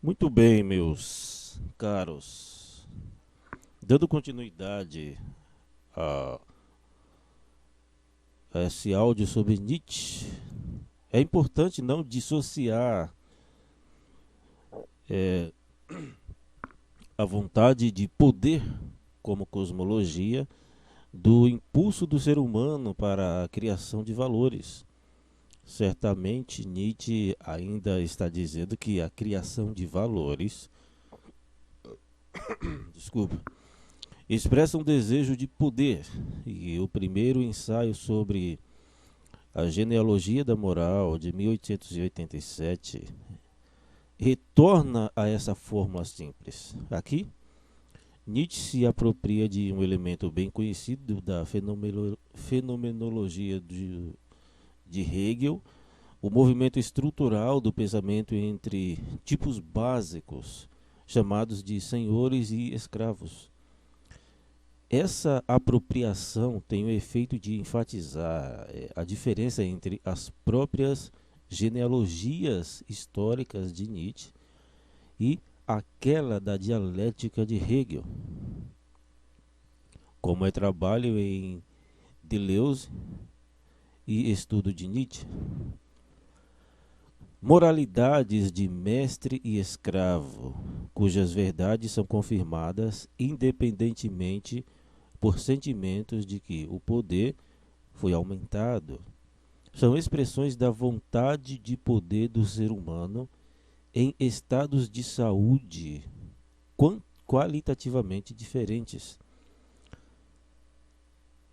Muito bem, meus caros. Dando continuidade a, a esse áudio sobre Nietzsche, é importante não dissociar é, a vontade de poder como cosmologia do impulso do ser humano para a criação de valores. Certamente, Nietzsche ainda está dizendo que a criação de valores, desculpa, expressa um desejo de poder. E o primeiro ensaio sobre a genealogia da moral de 1887 retorna a essa fórmula simples. Aqui, Nietzsche se apropria de um elemento bem conhecido da fenomenologia de Hegel, o movimento estrutural do pensamento entre tipos básicos, chamados de senhores e escravos. Essa apropriação tem o efeito de enfatizar a diferença entre as próprias genealogias históricas de Nietzsche e aquela da dialética de Hegel, como é trabalho em Deleuze e estudo de Nietzsche. Moralidades de mestre e escravo, cujas verdades são confirmadas independentemente por sentimentos de que o poder foi aumentado. São expressões da vontade de poder do ser humano em estados de saúde qualitativamente diferentes.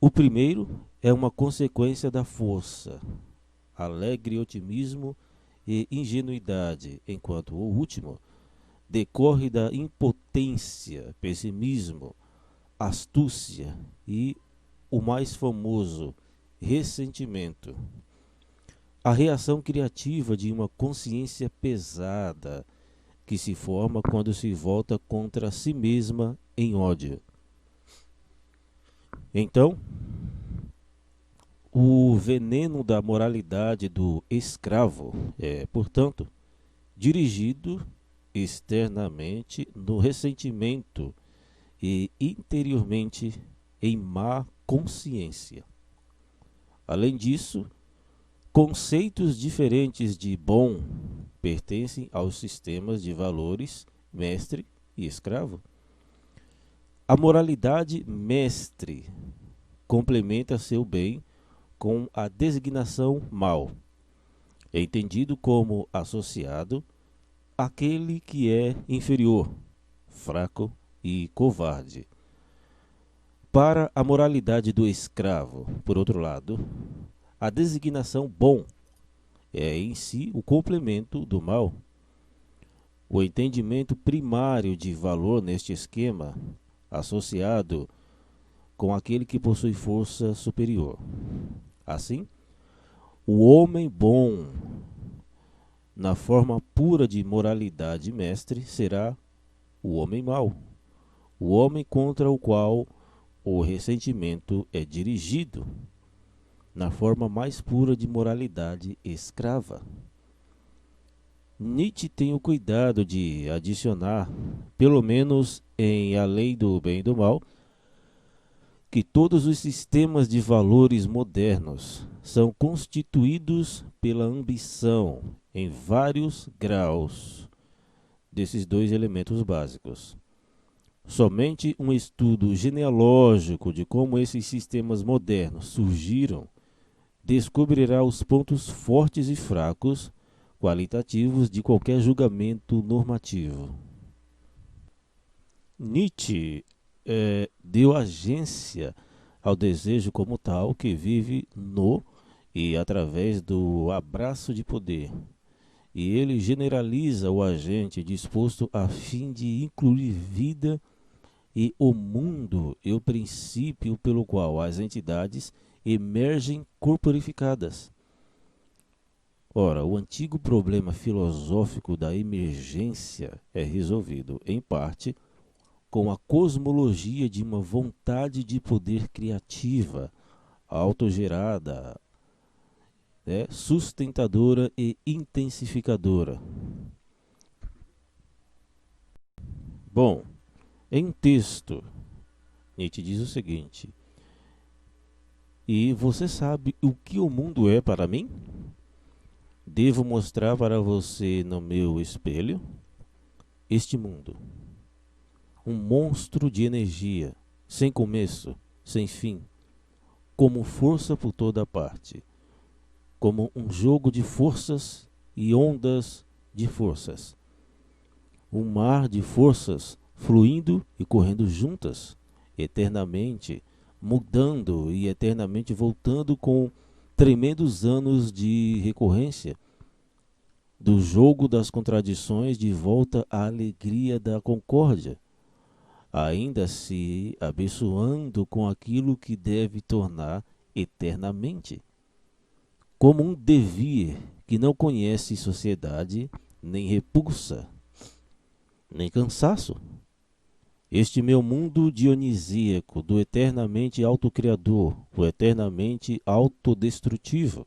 O primeiro é uma consequência da força, alegre otimismo e ingenuidade, enquanto o último decorre da impotência, pessimismo, astúcia e, o mais famoso, ressentimento. A reação criativa de uma consciência pesada que se forma quando se volta contra si mesma em ódio. Então, o veneno da moralidade do escravo é, portanto, dirigido externamente no ressentimento e interiormente em má consciência. Além disso, conceitos diferentes de bom pertencem aos sistemas de valores mestre e escravo. A moralidade mestre complementa seu bem com a designação mal, é entendido como associado àquele que é inferior, fraco e covarde. Para a moralidade do escravo, por outro lado, a designação bom é em si o complemento do mal. O entendimento primário de valor neste esquema, associado com aquele que possui força superior. Assim, o homem bom, na forma pura de moralidade mestre, será o homem mau, o homem contra o qual o ressentimento é dirigido, na forma mais pura de moralidade escrava. Nietzsche tem o cuidado de adicionar, pelo menos em A Lei do Bem e do Mal, que todos os sistemas de valores modernos são constituídos pela ambição em vários graus desses dois elementos básicos. Somente um estudo genealógico de como esses sistemas modernos surgiram descobrirá os pontos fortes e fracos qualitativos de qualquer julgamento normativo. Nietzsche deu agência ao desejo como tal que vive no e através do abraço de poder. E ele generaliza o agente disposto a fim de incluir vida e o mundo e o princípio pelo qual as entidades emergem corporificadas. Ora, o antigo problema filosófico da emergência é resolvido, em parte, com a cosmologia de uma vontade de poder criativa, autogerada, sustentadora e intensificadora. Bom, em um texto, Nietzsche diz o seguinte: e você sabe o que o mundo é para mim? Devo mostrar para você no meu espelho este mundo. Um monstro de energia, sem começo, sem fim, como força por toda parte, como um jogo de forças e ondas de forças. Um mar de forças fluindo e correndo juntas, eternamente, mudando e eternamente voltando com tremendos anos de recorrência, do jogo das contradições de volta à alegria da concórdia, ainda se abençoando com aquilo que deve tornar eternamente, como um devir que não conhece sociedade, nem repulsa, nem cansaço. Este meu mundo dionisíaco do eternamente autocriador, o eternamente autodestrutivo,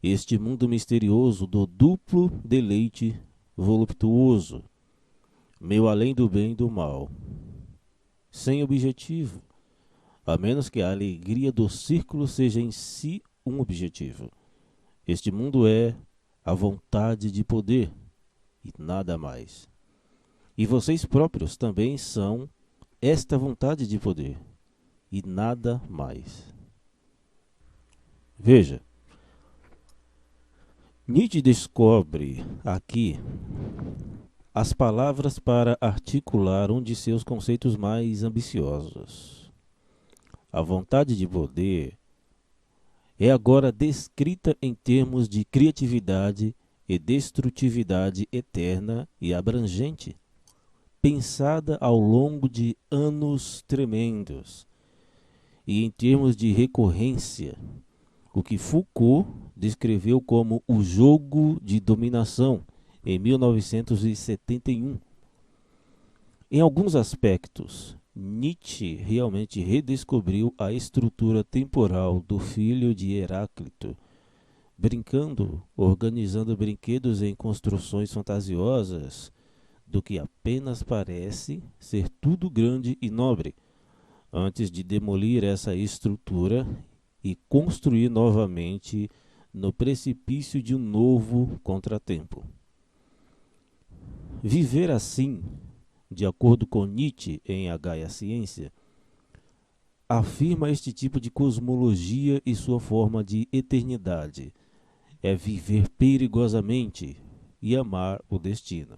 este mundo misterioso do duplo deleite voluptuoso, meu além do bem e do mal, sem objetivo, a menos que a alegria do círculo seja em si um objetivo. Este mundo é a vontade de poder e nada mais. E vocês próprios também são esta vontade de poder e nada mais. Veja, Nietzsche descobre aqui as palavras para articular um de seus conceitos mais ambiciosos. A vontade de poder é agora descrita em termos de criatividade e destrutividade eterna e abrangente, pensada ao longo de anos tremendos, e em termos de recorrência, o que Foucault descreveu como o jogo de dominação em 1971. Em alguns aspectos, Nietzsche realmente redescobriu a estrutura temporal do filho de Heráclito, brincando, organizando brinquedos em construções fantasiosas, do que apenas parece ser tudo grande e nobre, antes de demolir essa estrutura e construir novamente no precipício de um novo contratempo. Viver assim, de acordo com Nietzsche em A Gaia Ciência, afirma este tipo de cosmologia e sua forma de eternidade, é viver perigosamente e amar o destino.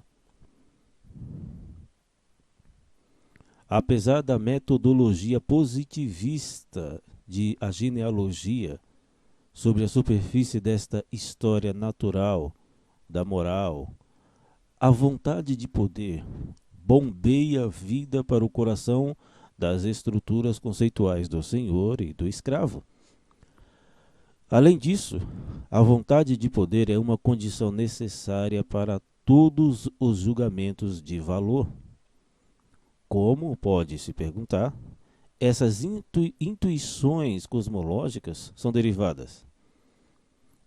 Apesar da metodologia positivista de a genealogia sobre a superfície desta história natural da moral, a vontade de poder bombeia a vida para o coração das estruturas conceituais do senhor e do escravo. Além disso, a vontade de poder é uma condição necessária para todos os julgamentos de valor. Como pode se perguntar, essas intuições cosmológicas são derivadas.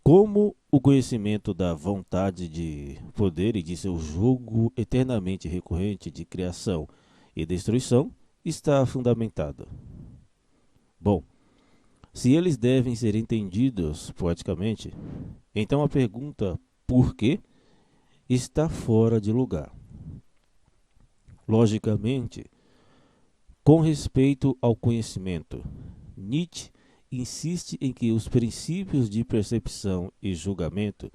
Como o conhecimento da vontade de poder e de seu jogo eternamente recorrente de criação e destruição está fundamentado? Bom, se eles devem ser entendidos poeticamente, então a pergunta por quê está fora de lugar. Logicamente, com respeito ao conhecimento, Nietzsche insiste em que os princípios de percepção e julgamento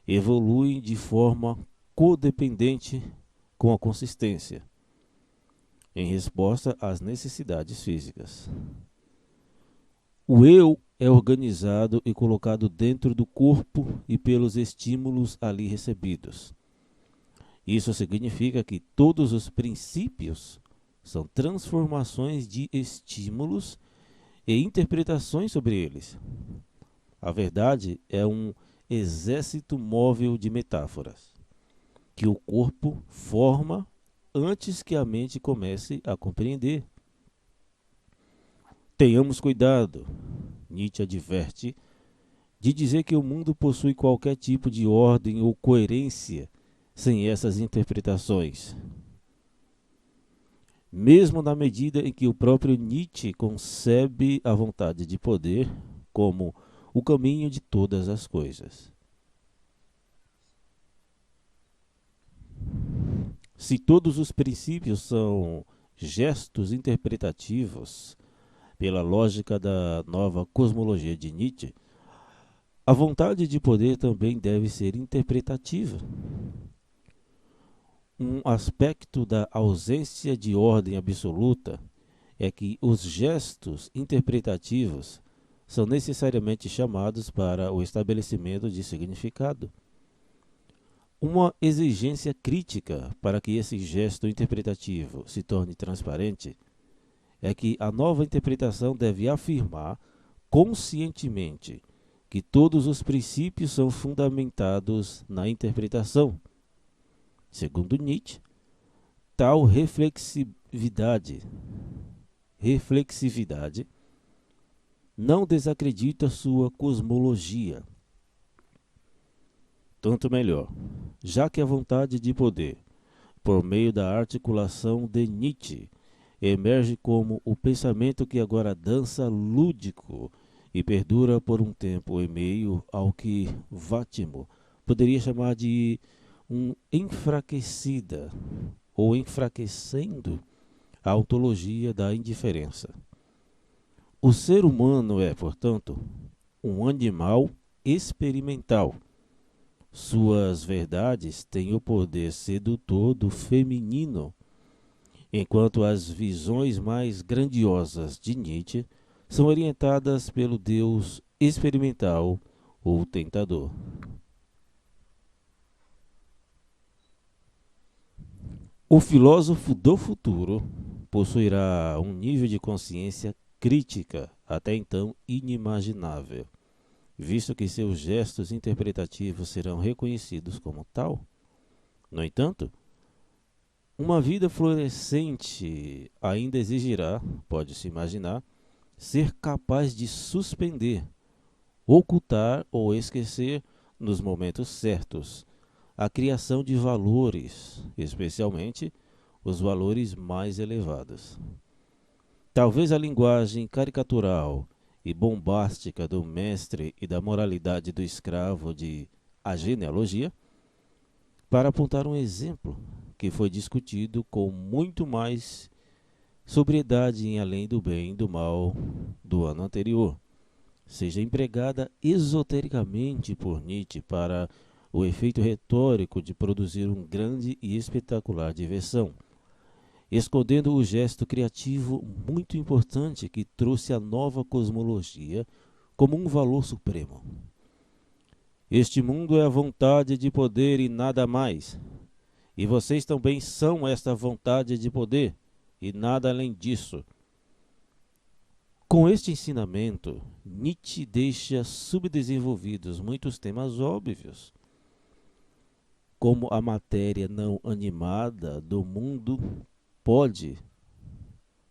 evoluem de forma codependente com a consistência, em resposta às necessidades físicas. O eu é organizado e colocado dentro do corpo e pelos estímulos ali recebidos. Isso significa que todos os princípios são transformações de estímulos e interpretações sobre eles. A verdade é um exército móvel de metáforas, que o corpo forma antes que a mente comece a compreender. Tenhamos cuidado, Nietzsche adverte, de dizer que o mundo possui qualquer tipo de ordem ou coerência sem essas interpretações. mesmo na medida em que o próprio Nietzsche concebe a vontade de poder como o caminho de todas as coisas. Se todos os princípios são gestos interpretativos, pela lógica da nova cosmologia de Nietzsche, a vontade de poder também deve ser interpretativa. Um aspecto da ausência de ordem absoluta é que os gestos interpretativos são necessariamente chamados para o estabelecimento de significado. Uma exigência crítica para que esse gesto interpretativo se torne transparente é que a nova interpretação deve afirmar conscientemente que todos os princípios são fundamentados na interpretação. Segundo Nietzsche, tal reflexividade não desacredita sua cosmologia. Tanto melhor, já que a vontade de poder, por meio da articulação de Nietzsche, emerge como o pensamento que agora dança lúdico e perdura por um tempo e meio ao que Vátimo poderia chamar de um enfraquecida ou enfraquecendo a ontologia da indiferença. O ser humano é, portanto, um animal experimental. Suas verdades têm o poder sedutor do feminino, enquanto as visões mais grandiosas de Nietzsche são orientadas pelo Deus experimental ou tentador. O filósofo do futuro possuirá um nível de consciência crítica até então inimaginável, visto que seus gestos interpretativos serão reconhecidos como tal. No entanto, uma vida florescente ainda exigirá, pode-se imaginar, ser capaz de suspender, ocultar ou esquecer, nos momentos certos, a criação de valores, especialmente os valores mais elevados. Talvez a linguagem caricatural e bombástica do mestre e da moralidade do escravo de A Genealogia, para apontar um exemplo que foi discutido com muito mais sobriedade em Além do Bem e do Mal do ano anterior, seja empregada esotericamente por Nietzsche para o efeito retórico de produzir um grande e espetacular diversão, escondendo o gesto criativo muito importante que trouxe a nova cosmologia como um valor supremo. Este mundo é a vontade de poder e nada mais. E vocês também são esta vontade de poder e nada além disso. Com este ensinamento, Nietzsche deixa subdesenvolvidos muitos temas óbvios, como a matéria não animada do mundo pode,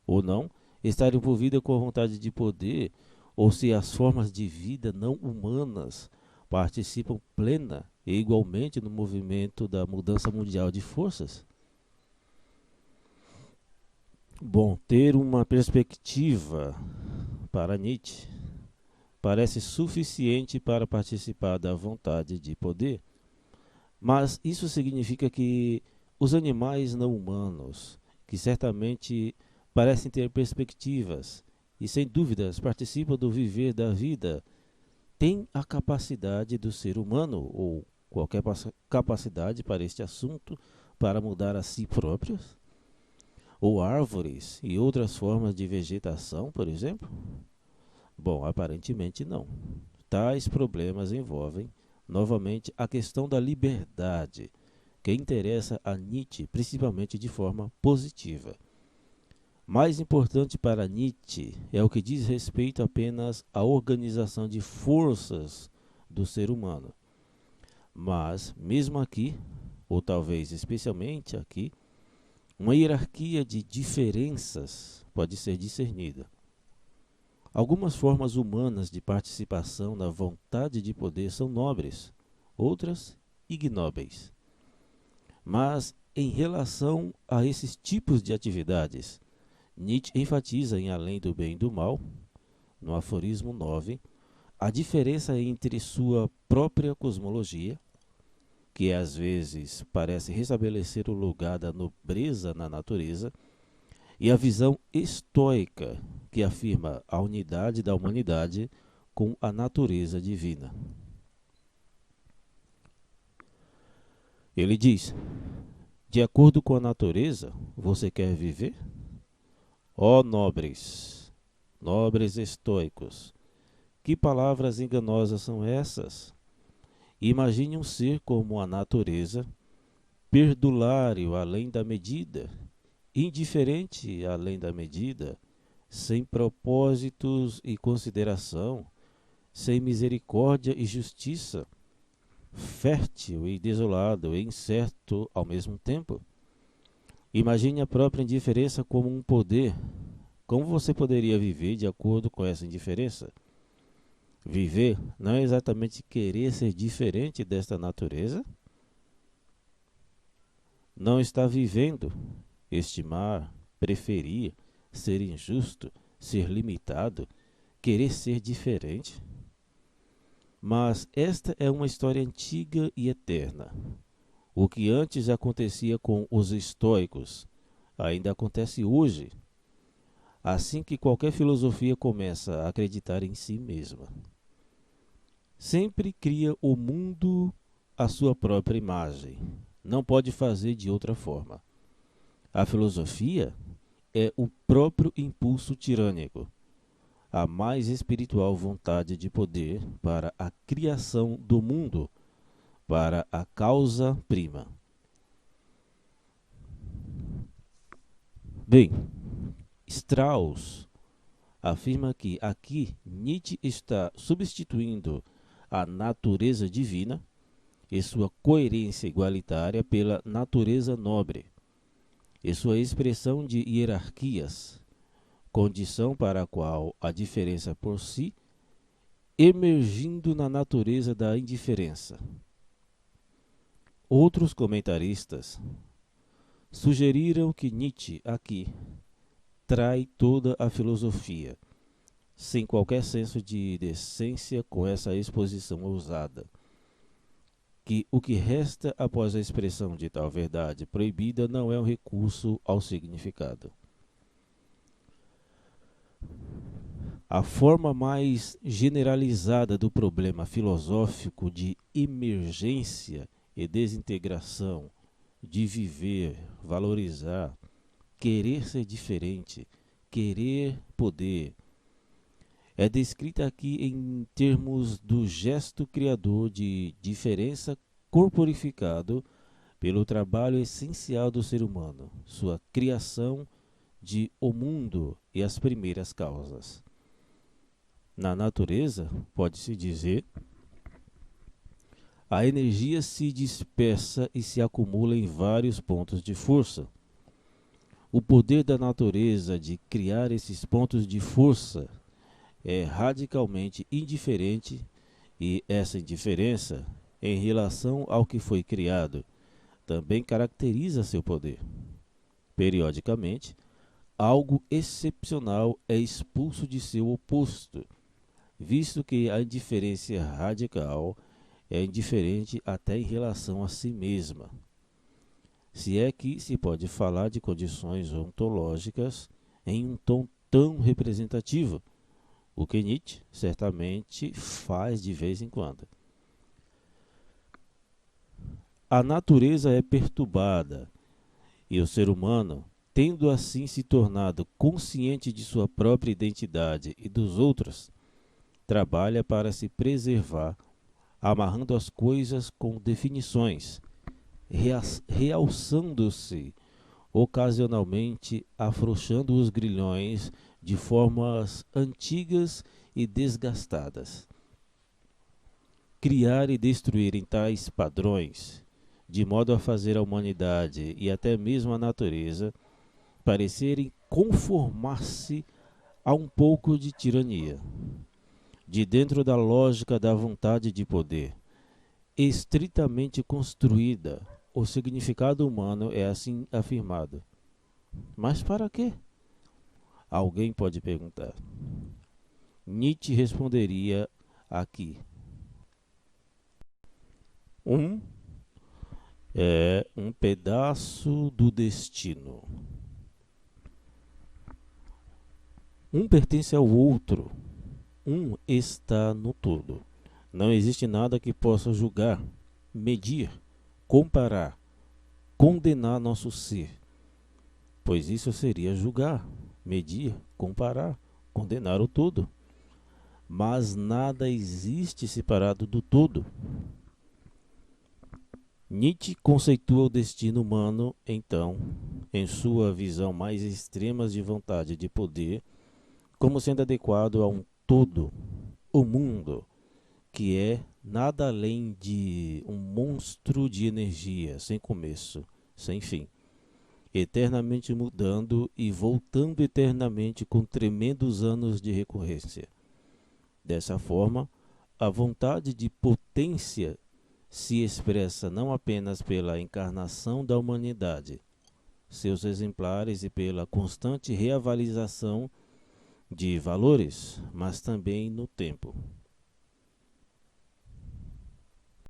ou não, estar envolvida com a vontade de poder, ou se as formas de vida não humanas participam plena e igualmente no movimento da mudança mundial de forças. Bom, ter uma perspectiva para Nietzsche parece suficiente para participar da vontade de poder, mas isso significa que os animais não humanos, que certamente parecem ter perspectivas e sem dúvidas participam do viver da vida, têm a capacidade do ser humano, ou qualquer capacidade para este assunto, para mudar a si próprios? Ou árvores e outras formas de vegetação, por exemplo? Bom, aparentemente não. Tais problemas envolvem, novamente, a questão da liberdade, que interessa a Nietzsche principalmente de forma positiva. Mais importante para Nietzsche é o que diz respeito apenas à organização de forças do ser humano. Mas, mesmo aqui, ou talvez especialmente aqui, uma hierarquia de diferenças pode ser discernida. Algumas formas humanas de participação na vontade de poder são nobres, outras ignóbeis. Mas em relação a esses tipos de atividades, Nietzsche enfatiza em Além do Bem e do Mal, no aforismo 9, a diferença entre sua própria cosmologia, que às vezes parece restabelecer o lugar da nobreza na natureza, e a visão estoica, que afirma a unidade da humanidade com a natureza divina. Ele diz: de acordo com a natureza, você quer viver? Ó nobres, nobres estoicos, que palavras enganosas são essas? Imagine um ser como a natureza, perdulário além da medida, indiferente além da medida, sem propósitos e consideração, sem misericórdia e justiça, fértil e desolado e incerto ao mesmo tempo. Imagine a própria indiferença como um poder. Como você poderia viver de acordo com essa indiferença? Viver não é exatamente querer ser diferente desta natureza? Não está vivendo, estimar, preferir, ser injusto, ser limitado, querer ser diferente? Mas esta é uma história antiga e eterna. O que antes acontecia com os estoicos ainda acontece hoje, assim que qualquer filosofia começa a acreditar em si mesma. Sempre cria o mundo à sua própria imagem. Não pode fazer de outra forma. A filosofia é o próprio impulso tirânico, a mais espiritual vontade de poder para a criação do mundo, para a causa prima. Bem, Strauss afirma que aqui Nietzsche está substituindo a natureza divina e sua coerência igualitária pela natureza nobre e sua expressão de hierarquias, condição para a qual a diferença por si emergindo na natureza da indiferença. Outros comentaristas sugeriram que Nietzsche aqui trai toda a filosofia, sem qualquer senso de decência com essa exposição ousada, que o que resta após a expressão de tal verdade proibida não é um recurso ao significado. A forma mais generalizada do problema filosófico de emergência e desintegração, de viver, valorizar, querer ser diferente, querer poder, é descrita aqui em termos do gesto criador de diferença corporificado pelo trabalho essencial do ser humano, sua criação de o mundo e as primeiras causas. Na natureza, pode-se dizer, a energia se dispersa e se acumula em vários pontos de força. O poder da natureza de criar esses pontos de força é radicalmente indiferente e essa indiferença, em relação ao que foi criado, também caracteriza seu poder. Periodicamente, algo excepcional é expulso de seu oposto, visto que a indiferença radical é indiferente até em relação a si mesma. Se é que se pode falar de condições ontológicas em um tom tão representativo, o que Nietzsche certamente faz de vez em quando. A natureza é perturbada e o ser humano, tendo assim se tornado consciente de sua própria identidade e dos outros, trabalha para se preservar, amarrando as coisas com definições, realçando-se, ocasionalmente afrouxando os grilhões de formas antigas e desgastadas. Criar e destruir em tais padrões, de modo a fazer a humanidade e até mesmo a natureza parecerem conformar-se a um pouco de tirania, de dentro da lógica da vontade de poder, estritamente construída, o significado humano é assim afirmado. Mas para quê? Alguém pode perguntar. Nietzsche responderia aqui. Um é um pedaço do destino. Um pertence ao outro. Um está no todo. Não existe nada que possa julgar, medir, comparar, condenar nosso ser, pois isso seria julgar, medir, comparar, condenar o todo. Mas nada existe separado do todo. Nietzsche conceitua o destino humano, então, em sua visão mais extrema de vontade de poder, como sendo adequado a um todo, o mundo, que é nada além de um monstro de energia, sem começo, sem fim, eternamente mudando e voltando eternamente com tremendos anos de recorrência. Dessa forma, a vontade de potência se expressa não apenas pela encarnação da humanidade, seus exemplares e pela constante reavaliação de valores, mas também no tempo.